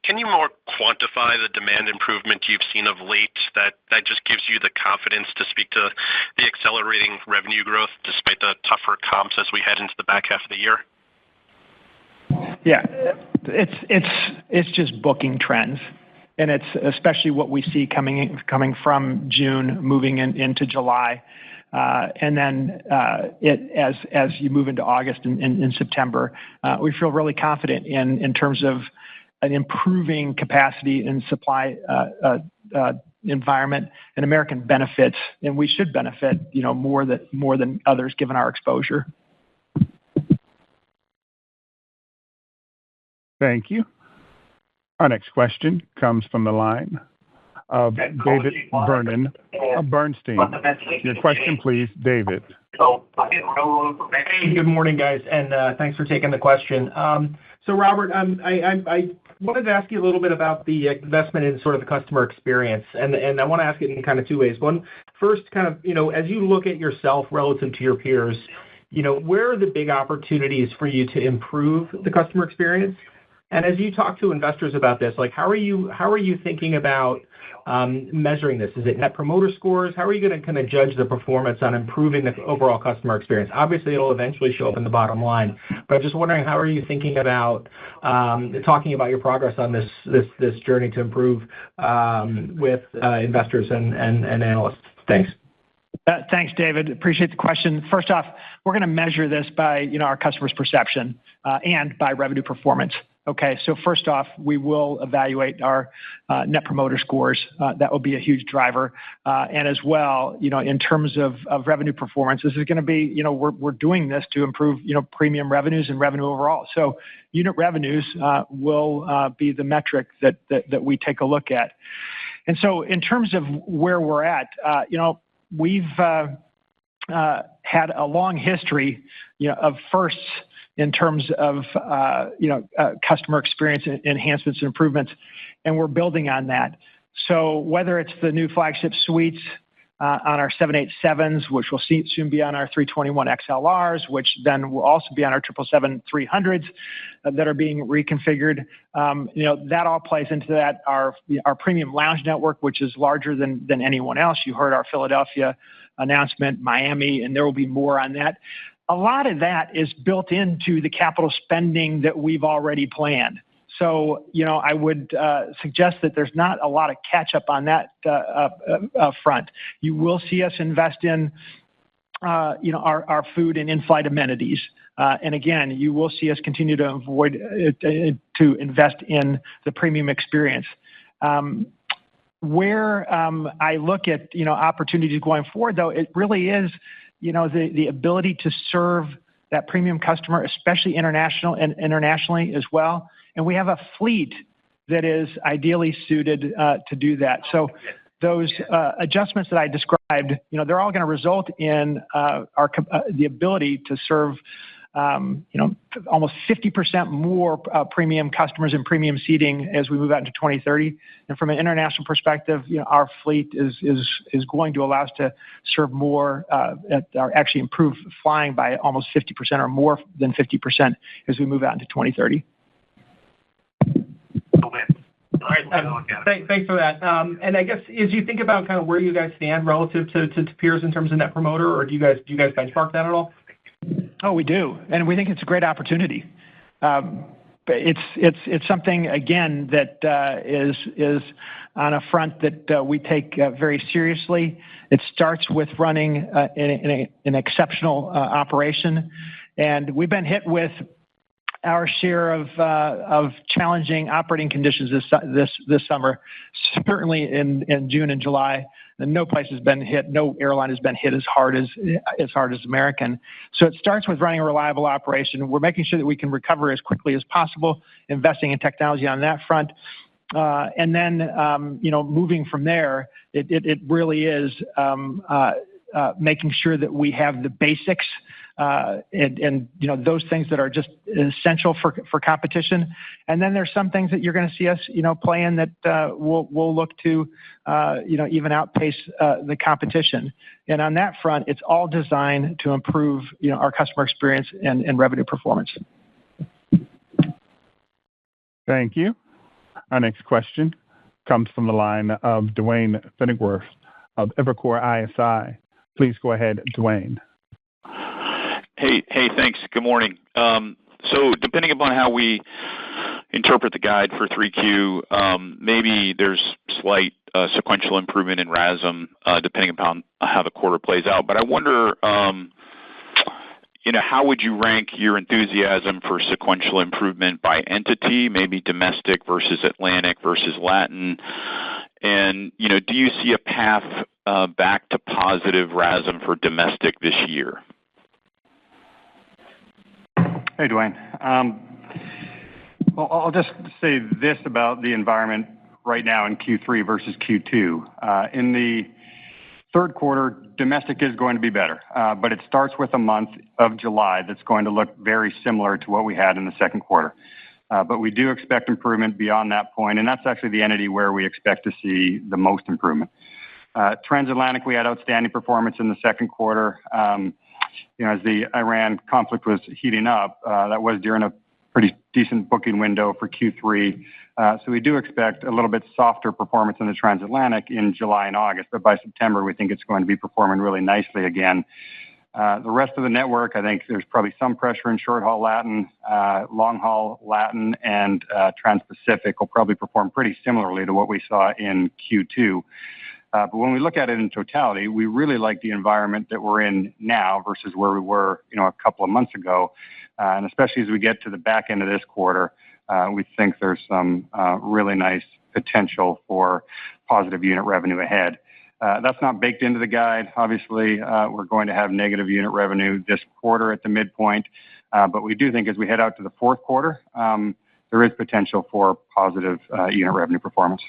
can you more quantify the demand improvement you've seen of late that just gives you the confidence to speak to the accelerating revenue growth despite the tougher comps as we head into the back half of the year? Yeah, it's just booking trends, and it's especially what we see coming from June moving into July. And then as you move into August and September, we feel really confident in terms of an improving capacity and supply environment, and American benefits, and we should benefit more than others given our exposure. Thank you. Our next question comes from the line of David Vernon of Bernstein. Your question, please, David. Hey, good morning, guys, and thanks for taking the question. So, Robert, I wanted to ask you a little bit about the investment in sort of the customer experience, and I want to ask it in kind of two ways. One, first, kind of, as you look at yourself relative to your peers, where are the big opportunities for you to improve the customer experience? And as you talk to investors about this, like, how are you thinking about measuring this? Is it Net Promoter Scores? How are you going to kind of judge the performance on improving the overall customer experience? Obviously, it'll eventually show up in the bottom line, but I'm just wondering, how are you thinking about talking about your progress on this journey to improve with investors and analysts? Thanks. Thanks, David. Appreciate the question. First off, we're going to measure this by our customers' perception and by revenue performance. Okay, so first off, we will evaluate our Net Promoter Scores. That will be a huge driver. And as well, in terms of revenue performance, this is going to be, we're doing this to improve, premium revenues and revenue overall. So unit revenues will be the metric that we take a look at. And so in terms of where we're at, we've had a long history, of firsts in terms of customer experience enhancements and improvements, and we're building on that. So whether it's the new flagship suites, on our 787s, which will soon be on our 321 XLRs, which then will also be on our 777-300s that are being reconfigured. That all plays into that. Our premium lounge network, which is larger than anyone else. You heard our Philadelphia announcement, Miami, and there will be more on that. A lot of that is built into the capital spending that we've already planned. So, I would suggest that there's not a lot of catch up on that front. You will see us invest in, our food and in-flight amenities. And again, you will see us continue to invest in the premium experience. Where I look at, opportunities going forward, though, it really is, the ability to serve that premium customer, especially internationally as well. And we have a fleet that is ideally suited to do that. So those adjustments that I described, they're all going to result in the ability to serve, almost 50% more premium customers and premium seating as we move out into 2030. And from an international perspective, our fleet is going to allow us to serve more, or actually improve flying by almost 50% or more than 50% as we move out into 2030. All right. Thanks for that. And I guess as you think about kind of where you guys stand relative to peers in terms of Net Promoter, or do you guys benchmark that at all? Oh, we do, and we think it's a great opportunity. It's something again that is on a front that we take very seriously. It starts with running an exceptional operation, and we've been hit with our share of challenging operating conditions this summer, certainly in June and July. And no place has been hit, no airline has been hit as hard as American. So it starts with running a reliable operation. We're making sure that we can recover as quickly as possible, investing in technology on that front. And then, moving from there, it really is making sure that we have the basics and those things that are just essential for competition. And then there's some things that you're going to see us, play in that we'll look to, even outpace the competition. And on that front, it's all designed to improve, our customer experience and revenue performance. Thank you. Our next question comes from the line of Duane Pfennigwerth of Evercore ISI. Please go ahead, Duane. Hey, thanks. Good morning. So depending upon how we interpret the guide for 3Q, maybe there's slight sequential improvement in RASM, depending upon how the quarter plays out. But I wonder, how would you rank your enthusiasm for sequential improvement by entity, maybe domestic versus Atlantic versus Latin? And, do you see a path back to positive RASM for domestic this year? Hey, Duane. Well, I'll just say this about the environment right now in Q3 versus Q2. In the third quarter, domestic is going to be better, but it starts with a month of July that's going to look very similar to what we had in the second quarter. But we do expect improvement beyond that point, and that's actually the entity where we expect to see the most improvement. Transatlantic, we had outstanding performance in the second quarter. As the Iran conflict was heating up, that was during a pretty decent booking window for Q3. So we do expect a little bit softer performance in the transatlantic in July and August, but by September, we think it's going to be performing really nicely again. The rest of the network, I think there's probably some pressure in short-haul Latin, long-haul Latin, and Trans-Pacific will probably perform pretty similarly to what we saw in Q2. But when we look at it in totality, we really like the environment that we're in now versus where we were, a couple of months ago. And especially as we get to the back end of this quarter, we think there's some really nice potential for positive unit revenue ahead. That's not baked into the guide. Obviously, we're going to have negative unit revenue this quarter at the midpoint. But we do think as we head out to the fourth quarter, there is potential for positive unit revenue performance.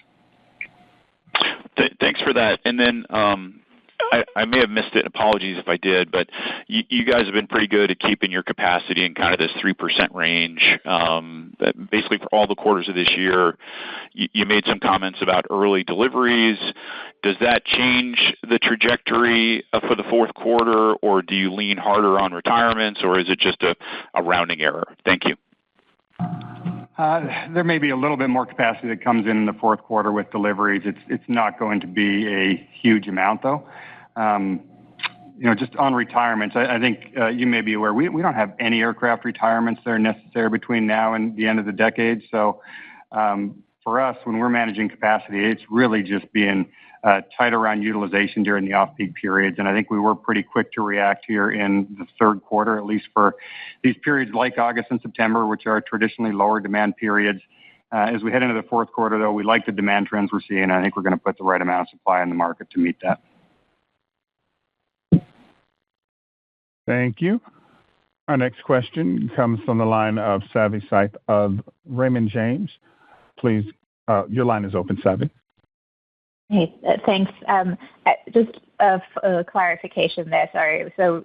Thanks for that. And then I may have missed it. Apologies if I did, but you guys have been pretty good at keeping your capacity in kind of this 3% range. Basically, for all the quarters of this year, you made some comments about early deliveries. Does that change the trajectory for the fourth quarter, or do you lean harder on retirements, or is it just a rounding error? Thank you. There may be a little bit more capacity that comes in the fourth quarter with deliveries. It's not going to be a huge amount, though. Just on retirements, I think you may be aware, we don't have any aircraft retirements that are necessary between now and the end of the decade. So for us, when we're managing capacity, it's really just being tight around utilization during the off-peak periods. And I think we were pretty quick to react here in the third quarter, at least for these periods like August and September, which are traditionally lower demand periods. As we head into the fourth quarter, though, we like the demand trends we're seeing. I think we're going to put the right amount of supply in the market to meet that. Thank you. Our next question comes from the line of Savi Syth of Raymond James. Please, your line is open, Savi. Hey, thanks. Just a clarification there, sorry. So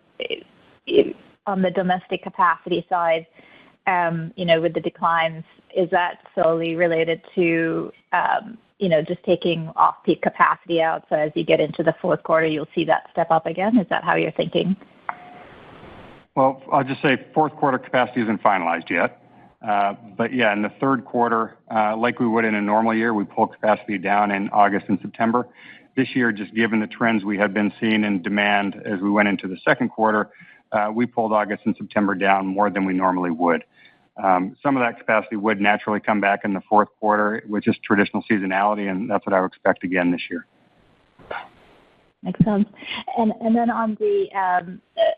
on the domestic capacity side, with the declines, is that solely related to, just taking off-peak capacity out, so as you get into the fourth quarter, you'll see that step up again? Is that how you're thinking? Well, I'll just say fourth quarter capacity isn't finalized yet. But yeah, in the third quarter, like we would in a normal year, we pull capacity down in August and September. This year, just given the trends we had been seeing in demand as we went into the second quarter, we pulled August and September down more than we normally would. Some of that capacity would naturally come back in the fourth quarter, which is traditional seasonality, and that's what I would expect again this year. Makes sense. And then on the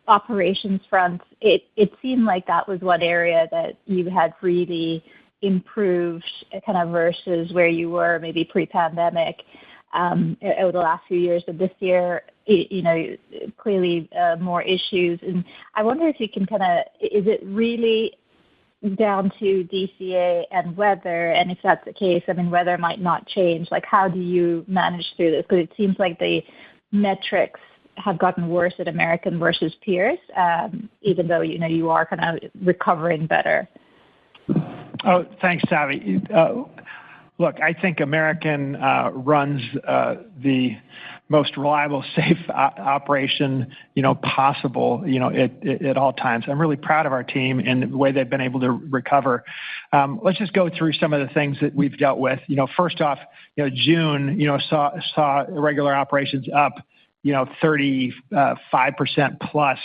operations front, it seemed like that was one area that you had really improved kind of versus where you were maybe pre-pandemic over the last few years. But this year, clearly more issues. And I wonder if you can is it really down to DCA and weather? And if that's the case, weather might not change. Like, how do you manage through this? Because it seems like the metrics have gotten worse at American versus peers, even though, you are kind of recovering better. Oh, thanks, Savi. Look, I think American runs the most reliable, safe operation, possible, at all times. I'm really proud of our team and the way they've been able to recover. Let's just go through some of the things that we've dealt with. First off, June, saw regular operations up, 35% plus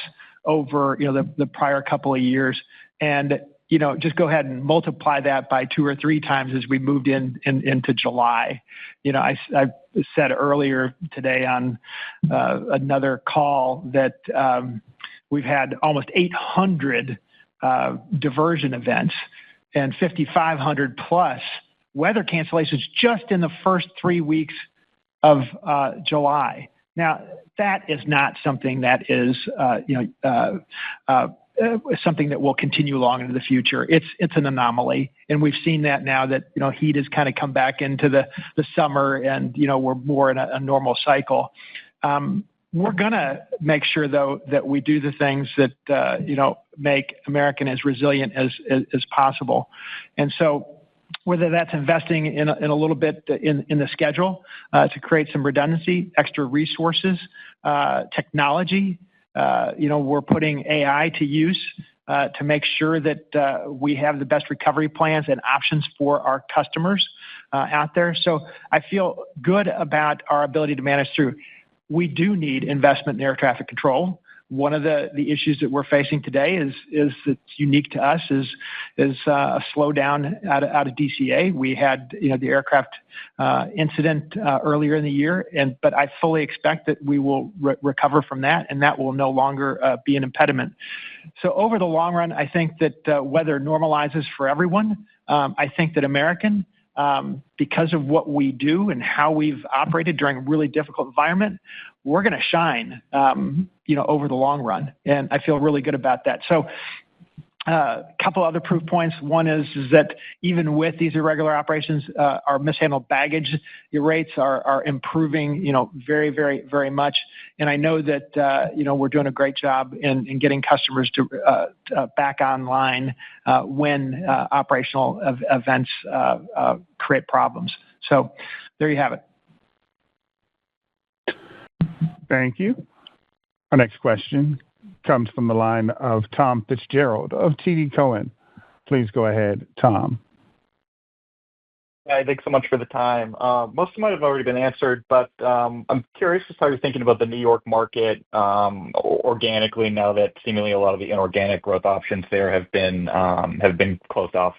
over, the prior couple of years. And, just go ahead and multiply that by 2 or 3 times as we moved into July. I said earlier today on another call that we've had almost 800 diversion events and 5,500 plus weather cancellations just in the first 3 weeks of July. Now, that is not something that is, something that will continue long into the future. It's an anomaly, and we've seen that now that heat has kind of come back into the summer, and we're more in a normal cycle. We're gonna make sure, though, that we do the things that make American as resilient as possible. And so, whether that's investing in a little bit in the schedule to create some redundancy, extra resources, technology. We're putting AI to use to make sure that we have the best recovery plans and options for our customers out there. So I feel good about our ability to manage through. We do need investment in air traffic control. One of the issues that we're facing today is that's unique to us is a slowdown out of DCA. We had the aircraft incident earlier in the year, but I fully expect that we will recover from that, and that will no longer be an impediment. So over the long run, I think that weather normalizes for everyone. I think that American, because of what we do and how we've operated during a really difficult environment, we're going to shine, over the long run. And I feel really good about that. So a couple other proof points. One is that even with these irregular operations, our mishandled baggage rates are improving, very, very, very much. And I know that, we're doing a great job in getting customers to back online when operational events create problems. So there you have it. Thank you. Our next question comes from the line of Tom Fitzgerald of TD Cowen. Please go ahead, Tom. Hi, thanks so much for the time. Most of them might have already been answered, but I'm curious just how you're thinking about the New York market organically now that seemingly a lot of the inorganic growth options there have been closed off.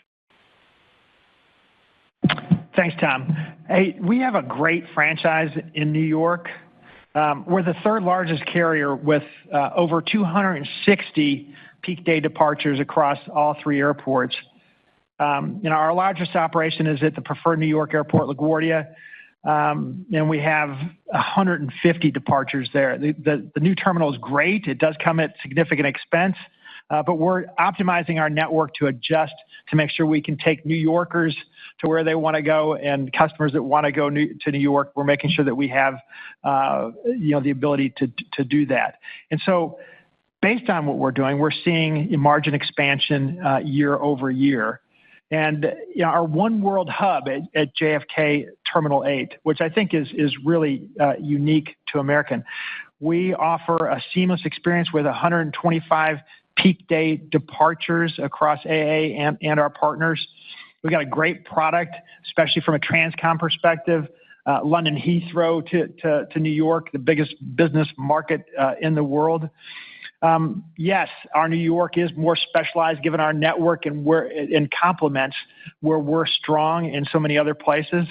Thanks, Tom. Hey, we have a great franchise in New York. We're the third largest carrier with over 260 peak day departures across all three airports. Our largest operation is at the Preferred New York Airport, LaGuardia, and we have 150 departures there. The new terminal is great. It does come at significant expense, but we're optimizing our network to adjust to make sure we can take New Yorkers to where they want to go and customers that want to go to New York. We're making sure that we have the ability to do that. And so based on what we're doing, we're seeing margin expansion year over year. And our One World hub at JFK Terminal 8, which I think is really unique to American. We offer a seamless experience with 125 peak day departures across AA and our partners. We've got a great product, especially from a Transcom perspective. London Heathrow to New York, the biggest business market in the world. Yes, our New York is more specialized given our network and in complements where we're strong in so many other places.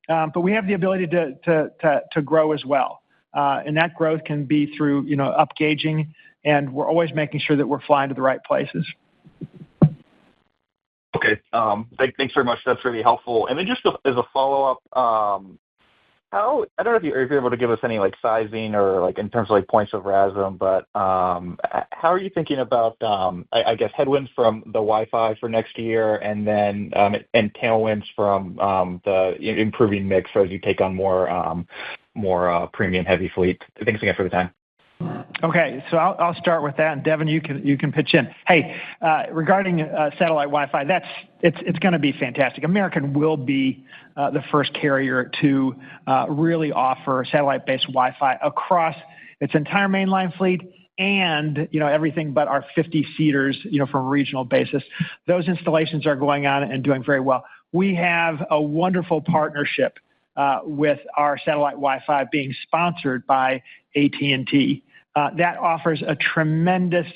But we have the ability to grow as well. And that growth can be through upgauging, and we're always making sure that we're flying to the right places. Okay. Thanks very much. That's really helpful. And then just as a follow-up, I don't know if you're able to give us any sizing or in terms of points of RASM, but how are you thinking about I guess headwinds from the Wi-Fi for next year, and then and tailwinds from the improving mix as you take on more premium heavy fleet? Thanks again for the time. Okay, so I'll start with that, and Devin, you can pitch in. Hey, regarding satellite Wi-Fi, it's going to be fantastic. American will be the first carrier to really offer satellite-based Wi-Fi across its entire mainline fleet and everything but our 50 seaters from a regional basis. Those installations are going on and doing very well. We have a wonderful partnership with our satellite Wi-Fi being sponsored by AT&T. That offers a tremendous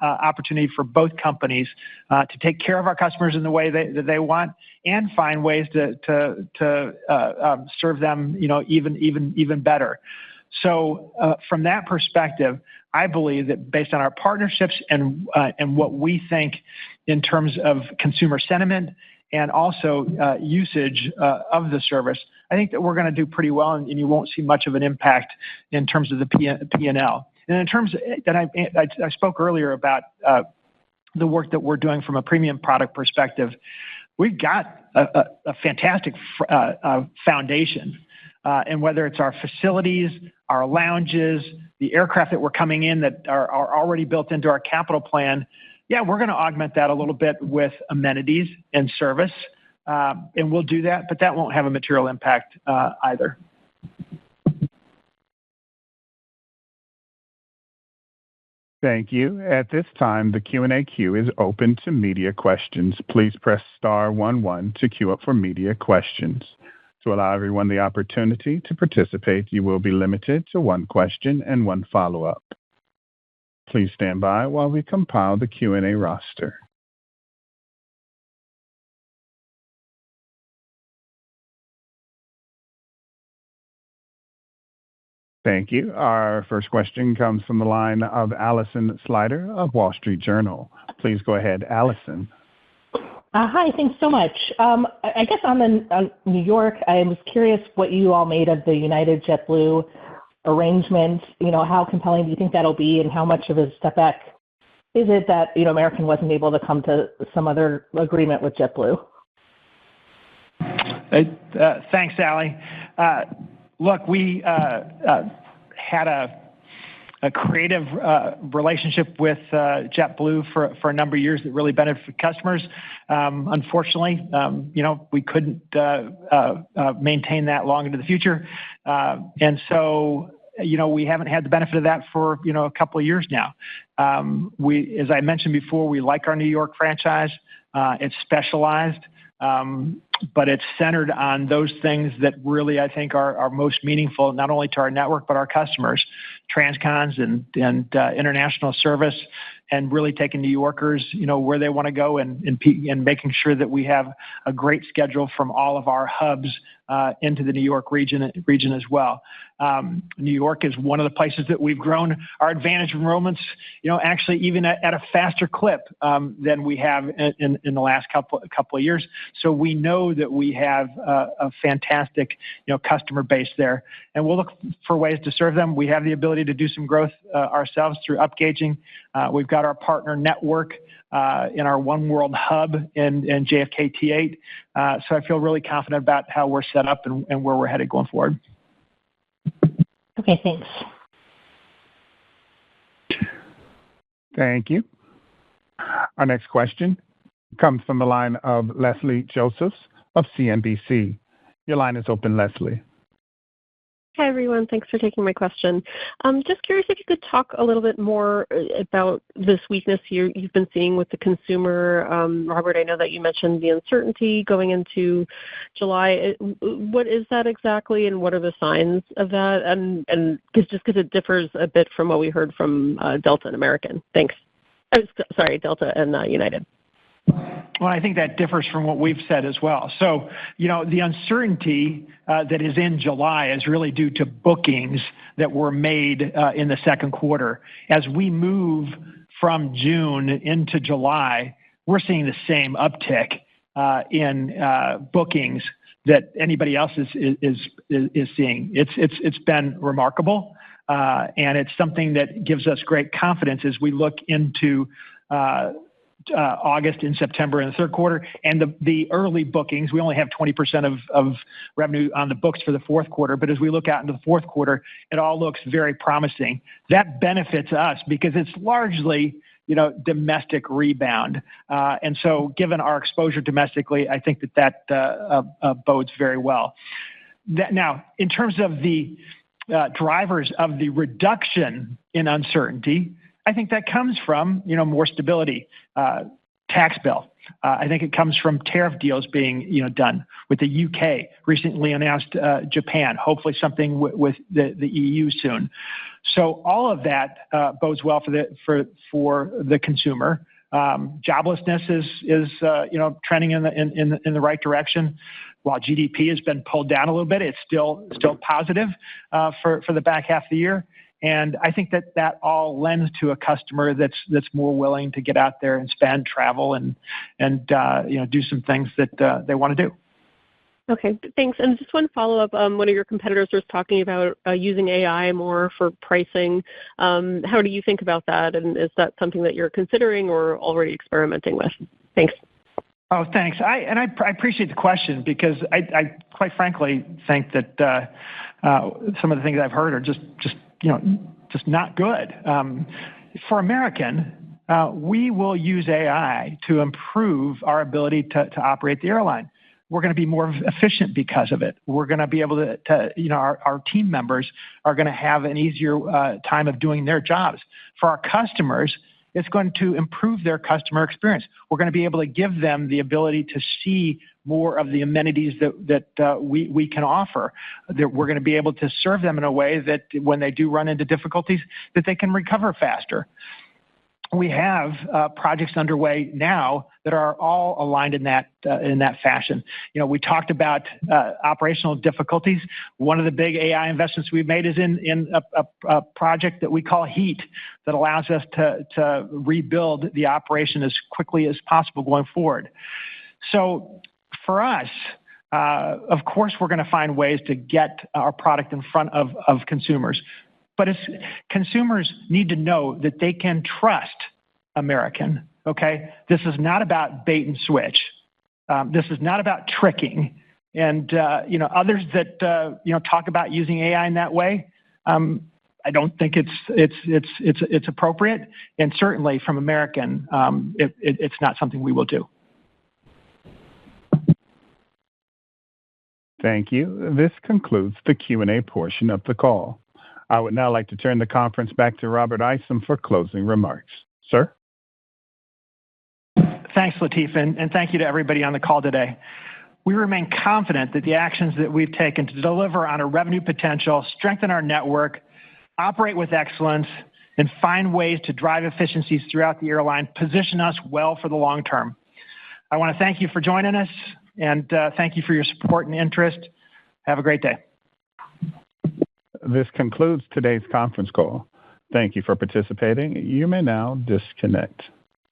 opportunity for both companies to take care of our customers in the way that they want and find ways to serve them even better. So from that perspective, I believe that based on our partnerships and what we think in terms of consumer sentiment and also usage of the service, I think that we're going to do pretty well, and you won't see much of an impact in terms of the P&L. And in terms that I spoke earlier about the work that we're doing from a premium product perspective, we've got a fantastic foundation. And whether it's our facilities, our lounges, the aircraft that were coming in that are already built into our capital plan, yeah, we're going to augment that a little bit with amenities and service, and we'll do that, but that won't have a material impact either. Thank you. At this time, the Q&A queue is open to media questions. Please press *11 to queue up for media questions. To allow everyone the opportunity to participate, you will be limited to one question and one follow-up. Please stand by while we compile the Q&A roster. Thank you. Our first question comes from the line of Allison Slider of Wall Street Journal. Please go ahead, Allison. Hi, thanks so much. I guess on New York, I was curious what you all made of the United JetBlue arrangement. How compelling do you think that'll be, and how much of a step back is it that American wasn't able to come to some other agreement with JetBlue? Thanks, Allie. Look, we had a creative relationship with JetBlue for a number of years that really benefited customers. Unfortunately, we couldn't maintain that long into the future. And so we haven't had the benefit of that for, a couple of years now. As I mentioned before, we like our New York franchise. It's specialized, but it's centered on those things that really, I think, are most meaningful, not only to our network, but our customers, transcons and international service, and really taking New Yorkers, where they want to go and making sure that we have a great schedule from all of our hubs into the New York region as well. New York is one of the places that we've grown our advantage enrollments, actually even at a faster clip than we have in the last couple of years. So we know that we have a fantastic, customer base there, and we'll look for ways to serve them. We have the ability to do some growth ourselves through upgauging. We've got our partner network in our One World hub in JFK T8. So I feel really confident about how we're set up and where we're headed going forward. Okay, thanks. Thank you. Our next question comes from the line of Leslie Josephs of CNBC. Your line is open, Leslie. Hi, everyone. Thanks for taking my question. Just curious if you could talk a little bit more about this weakness you've been seeing with the consumer. Robert, I know that you mentioned the uncertainty going into July. What is that exactly, and what are the signs of that? And just because it differs a bit from what we heard from Delta and American. Thanks. Sorry, Delta and United. Well, I think that differs from what we've said as well. So, the uncertainty that is in July is really due to bookings that were made in the second quarter. As we move from June into July, we're seeing the same uptick in bookings that anybody else is seeing. It's been remarkable, and it's something that gives us great confidence as we look into August and September in the third quarter, and the early bookings. We only have 20% of revenue on the books for the fourth quarter, but as we look out into the fourth quarter, it all looks very promising. That benefits us because it's largely domestic rebound, and so given our exposure domestically, I think that bodes very well. Now, in terms of the drivers of the reduction in uncertainty, I think that comes from, more stability, tax bill. I think it comes from tariff deals being, done with the UK, recently announced Japan, hopefully something with the EU soon. So all of that bodes well for the consumer. Joblessness is trending in the right direction. While GDP has been pulled down a little bit, it's still positive for the back half of the year. And I think that all lends to a customer that's more willing to get out there and spend, travel, and do some things that they want to do. Okay, thanks. And just one follow-up. One of your competitors was talking about using AI more for pricing. How do you think about that? And is that something that you're considering or already experimenting with? Thanks. Oh, thanks. I appreciate the question because I quite frankly think that some of the things I've heard are just not good. For American, we will use AI to improve our ability to operate the airline. We're going to be more efficient because of it. We're going to be able to our team members are going to have an easier time of doing their jobs. For our customers, it's going to improve their customer experience. We're going to be able to give them the ability to see more of the amenities that we can offer. That we're going to be able to serve them in a way that when they do run into difficulties, that they can recover faster. We have projects underway now that are all aligned in that fashion. We talked about operational difficulties. One of the big AI investments we've made is in a project that we call HEAT that allows us to rebuild the operation as quickly as possible going forward. So for us, of course, we're going to find ways to get our product in front of consumers. But consumers need to know that they can trust American, okay? This is not about bait and switch. This is not about tricking. And, others that, talk about using AI in that way, I don't think it's appropriate. And certainly from American, it's not something we will do. Thank you. This concludes the Q&A portion of the call. I would now like to turn the conference back to Robert Isom for closing remarks. Sir? Thanks, Latif, and thank you to everybody on the call today. We remain confident that the actions that we've taken to deliver on our revenue potential, strengthen our network, operate with excellence, and find ways to drive efficiencies throughout the airline position us well for the long term. I want to thank you for joining us, and thank you for your support and interest. Have a great day. This concludes today's conference call. Thank you for participating. You may now disconnect.